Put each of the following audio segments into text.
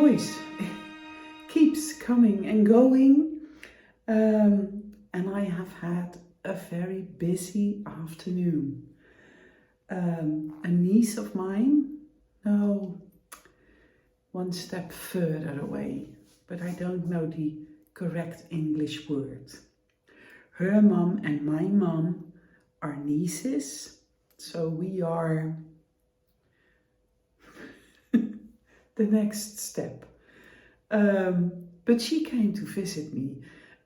voice keeps coming and going, and I have had a very busy afternoon. A niece of mine, no, one step further away, but I don't know the correct English word. Her mum and my mum are nieces, so we are the next step. But she came to visit me,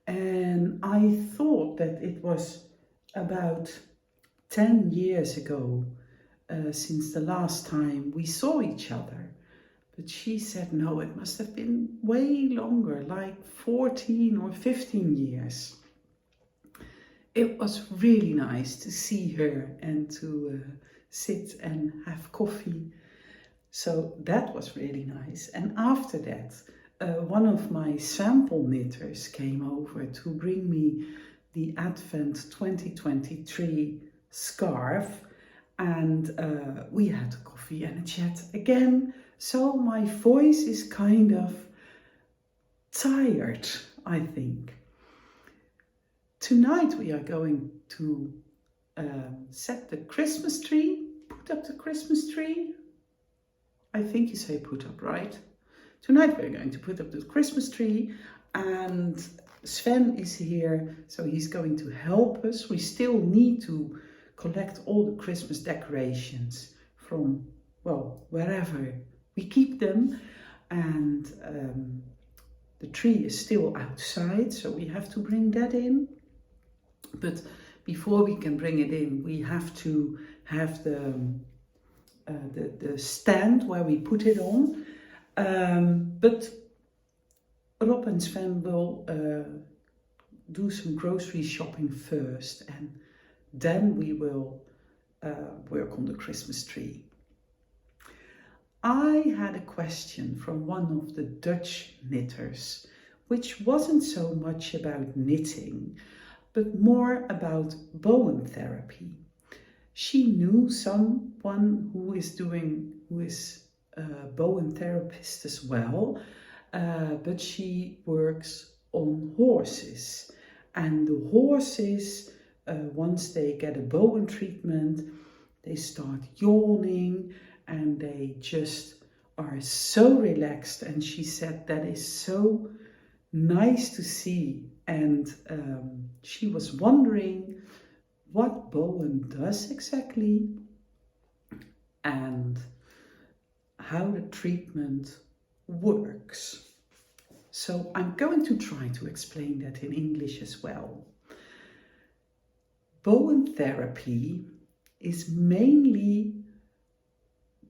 and I thought that it was about 10 years ago since the last time we saw each other. But she said no, it must have been way longer, like 14 or 15 years. It was really nice to see her and to sit and have coffee. So that was really nice. And after that, one of my sample knitters came over to bring me the Advent 2023 scarf, and we had a coffee and a chat again. So my voice is kind of tired, I think. Tonight we are going to set the Christmas tree, put up the Christmas tree. I think you say put up, right? Tonight we're going to put up the Christmas tree, and Sven is here, so he's going to help us. We still need to collect all the Christmas decorations from, well, wherever we keep them, and the tree is still outside, so we have to bring that in. But before we can bring it in, we have to have the stand where we put it on. But Rob and Sven will do some grocery shopping first, and then we will work on the Christmas tree. I had a question from one of the Dutch knitters, which wasn't so much about knitting, but more about bowen therapy. She knew someone who is a bowen therapist as well, but she works on horses. And the horses, once they get a bowen treatment, they start yawning and they just are so relaxed. And she said that is so nice to see. And she was wondering what bowen does exactly and how the treatment works. So I'm going to try to explain that in English as well. Bowen therapy is mainly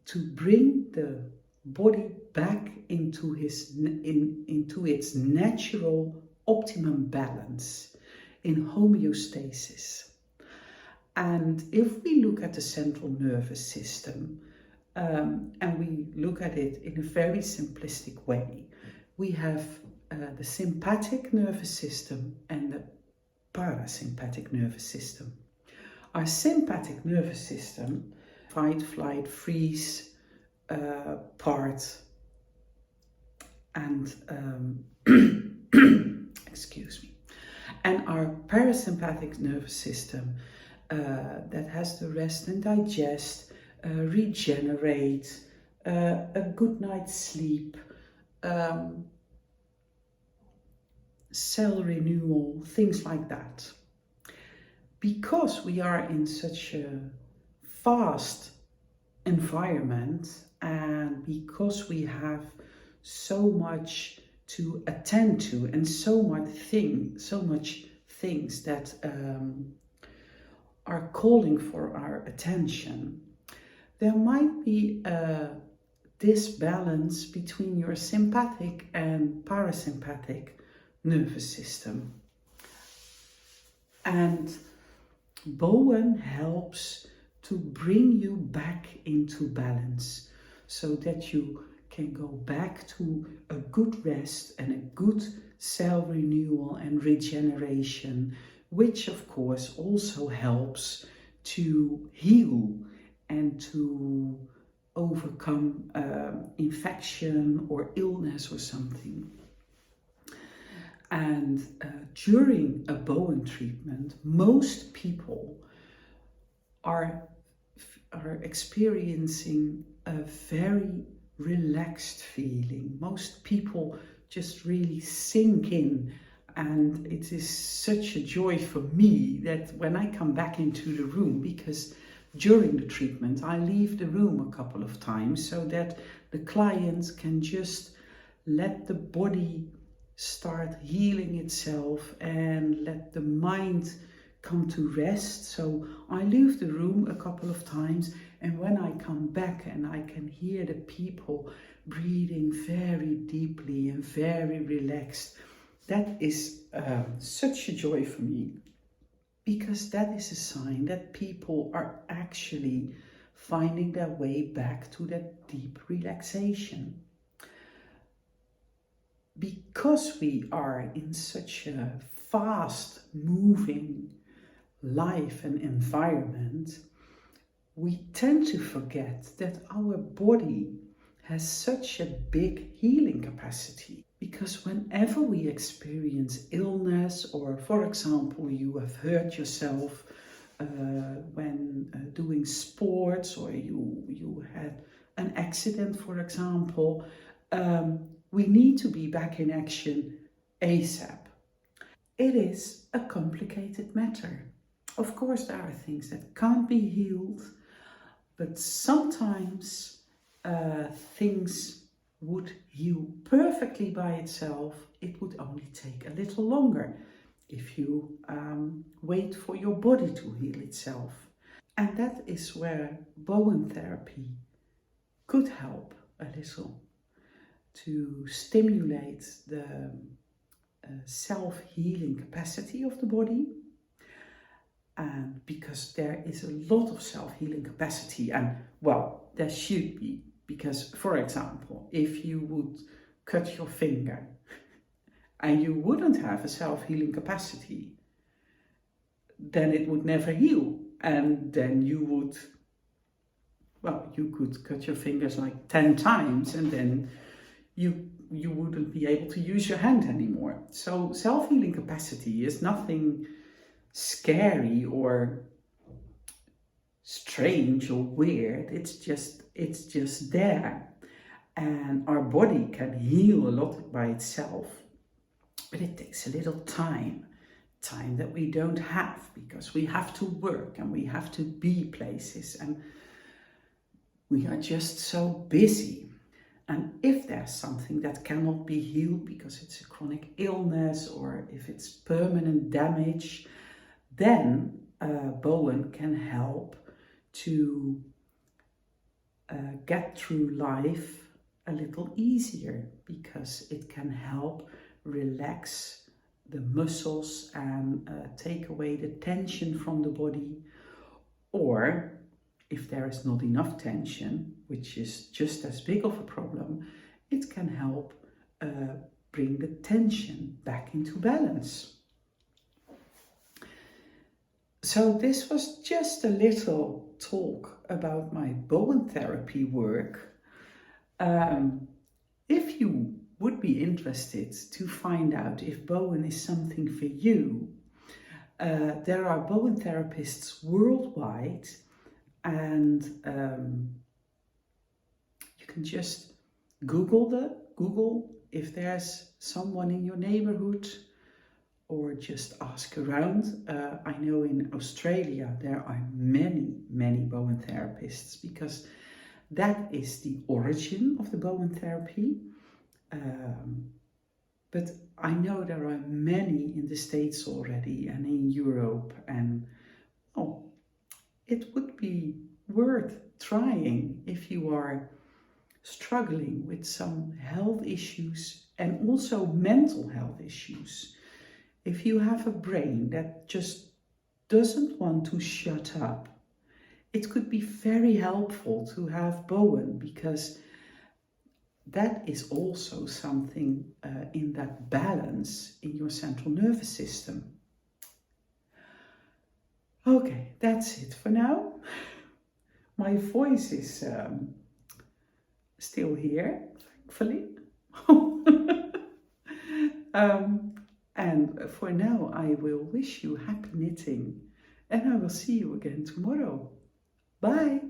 to bring the body back into its natural optimum balance, in homeostasis. And if we look at the central nervous system, and we look at it in a very simplistic way, we have the sympathetic nervous system and the parasympathetic nervous system. Our sympathetic nervous system, fight, flight, freeze part, and excuse me, and our parasympathetic nervous system that has the rest and digest, regenerate, a good night's sleep, cell renewal, things like that. Because we are in such a fast environment, and because we have so much to attend to and so much things that are calling for our attention, there might be a disbalance between your sympathetic and parasympathetic nervous system. And bowen helps to bring you back into balance so that you can go back to a good rest and a good cell renewal and regeneration, which of course also helps to heal and to overcome infection or illness or something. And during a Bowen treatment, most people are experiencing a very relaxed feeling. Most people just really sink in, and it is such a joy for me that when I come back into the room, because during the treatment I leave the room a couple of times so that the clients can just let the body start healing itself and let the mind come to rest. So I leave the room a couple of times, and when I come back and I can hear the people breathing very deeply and very relaxed, that is such a joy for me, because that is a sign that people are actually finding their way back to that deep relaxation. Because we are in such a fast moving life and environment, we tend to forget that our body has such a big healing capacity. Because whenever we experience illness, or for example, you have hurt yourself when doing sports, or you had an accident, for example, we need to be back in action ASAP. It is a complicated matter. Of course, there are things that can't be healed, but sometimes things would heal perfectly by itself. It would only take a little longer if you wait for your body to heal itself. And that is where Bowen therapy could help a little to stimulate the self-healing capacity of the body. And because there is a lot of self-healing capacity, and well, there should be, because for example, if you would cut your finger and you wouldn't have a self-healing capacity, then it would never heal, and then you would, well, you could cut your fingers like 10 times and then you wouldn't be able to use your hand anymore. So self-healing capacity is nothing scary or strange or weird. It's just there, and our body can heal a lot by itself, but it takes a little time that we don't have, because we have to work and we have to be places and we are just so busy. And if there's something that cannot be healed because it's a chronic illness, or if it's permanent damage, then Bowen can help to get through life a little easier, because it can help relax the muscles and take away the tension from the body. Or if there is not enough tension, which is just as big of a problem, it can help bring the tension back into balance. So this was just a little talk about my Bowen therapy work. If you would be interested to find out if Bowen is something for you, there are Bowen therapists worldwide, and you can just Google if there's someone in your neighborhood, or just ask around. I know in Australia there are many Bowen therapists, because that is the origin of the Bowen therapy. But I know there are many in the States already, and in Europe, and it would be worth trying if you are struggling with some health issues and also mental health issues. If you have a brain that just doesn't want to shut up, it could be very helpful to have Bowen, because that is also something in that balance in your central nervous system. Okay, that's it for now. My voice is still here, thankfully. And for now, I will wish you happy knitting, and I will see you again tomorrow. Bye!